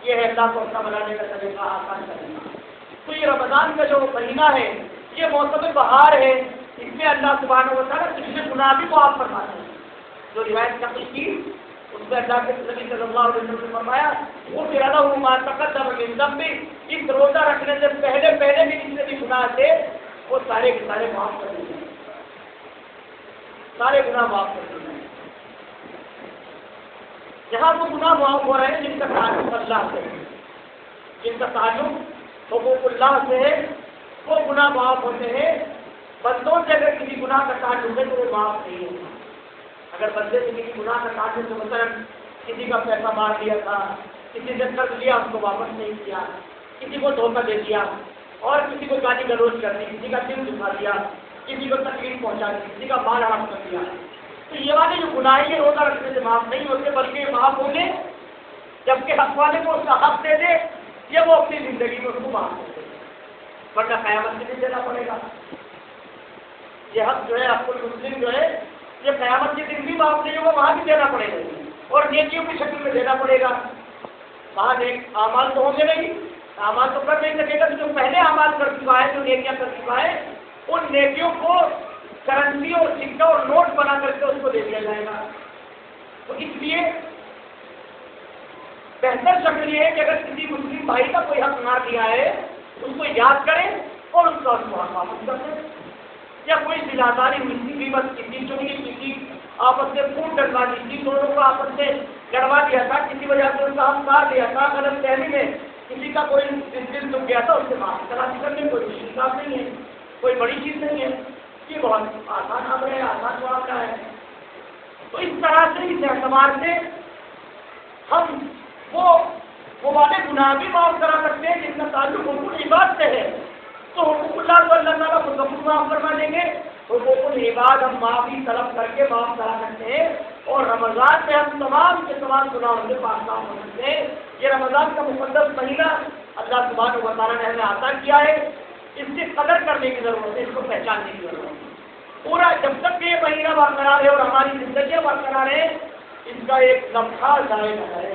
یہ ہے اللہ کو اپنا بنانے کا طریقہ آسان کرنا۔ تو یہ رمضان کا جو مہینہ ہے یہ موسم بہار ہے، اس میں اللہ سبحانہ و تعالیٰ پچھلے گناہ بھی معاف فرماتے ہیں۔ جو روایت نقل کی اس میں اللہ کے نبی صلی اللہ علیہ وسلم نے فرمایا وہ ارادہ ما تقدم من ذنبی، اس روزہ رکھنے سے پہلے بھی جتنے بھی گناہ تھے وہ سارے کے سارے معاف کر دیے، سارے گناہ معاف کر دیے۔ جہاں وہ گناہ معاف ہو رہے ہیں جن کا تعلق اللہ سے ہے، جن کا تعلق حقوق اللہ سے ہے، وہ گناہ معاف ہوتے ہیں۔ بندوں سے اگر کسی گناہ کا تعلق ہے تو وہ معاف نہیں ہوتا۔ اگر بندے سے کسی گناہ کا تعلق تو مثلا کسی کا پیسہ مار دیا تھا، کسی سے قرض لیا اس کو واپس نہیں کیا، کسی کو دھوکہ دے دیا اور کسی کو گالی گلوچ کر دی، کسی کا دل دکھا دیا، کسی کو تکلیف پہنچا دی، کسی کا مال حرام کر دیا، تو یہ والے جو گناہ یہ روزہ رکھنے سے معاف نہیں ہوتے بلکہ معاف ہوں گے جبکہ حق والے کو اس کا حق دے دے یا وہ اپنی زندگی میں اس کو معاف کر دے، ورنہ قیامت کے دن دینا پڑے گا۔ یہ حق جو ہے حق المسلم جو ہے یہ قیامت کے دن بھی معاف نہیں ہوگا، وہاں بھی دینا پڑے گا اور نیکیوں کی شکل میں دینا پڑے گا۔ وہاں نیک اعمال تو ہوں گے نہیں، اعمال تو کر نہیں سکے گا، جو پہلے اعمال کر چکا ہے، جو نیکیاں کر چکا ہے ان نیکیوں کو کرنسی اور سکہ اور نوٹ بنا کر کے اس کو دے دیا جائے گا۔ تو اس لیے بہتر شکل یہ ہے کہ اگر کسی مسلم بھائی کا کوئی حق نہ دیا ہے اس کو یاد کریں اور اس کا واپس کر دیں، یا کوئی ذمہ ہوئی تھی، غیبت کی تھی، چغلی کی تھی، آپس میں پھوٹ ڈلوا دی تھی، دونوں کو آپس میں لڑوا دیا تھا، کسی وجہ سے ان کا حق کاٹ دیا تھا، غلط فہمی میں کسی کا کوئی دل دکھ گیا تھا، اس سے معافی تلاش کرنے کوئی مشکل کام نہیں ہے، کوئی بڑی چیز نہیں ہے، یہ بہت آسان امر ہے، آسان معاملہ ہے۔ تو اس طرح سے اس اعتبار سے ہم وہ والے گناہ بھی معاف کرا سکتے ہیں جن کا تعلق حقوق العباد سے ہے، تو حقوق اللہ کو اللہ تعالیٰ مکمل معاف کروا دیں گے، حقوق العباد ہم معافی طلب کر کے معاف کرا سکتے ہیں، اور رمضان میں ہم تمام کے تمام گناہوں سے پاک صاف ہو سکتے ہیں۔ یہ رمضان کا مقدس مہینہ اللہ سبحانہ و تعالیٰ نے ہمیں عطا کیا ہے، اس کی قدر کرنے کی ضرورت ہے، اس کو پہچاننے کی ضرورت ہے۔ پورا جب تک یہ مہینہ برقرار ہے اور ہماری زندگیاں برقرار ہے، اس کا ایک لمحہ ضائع نہ ہے۔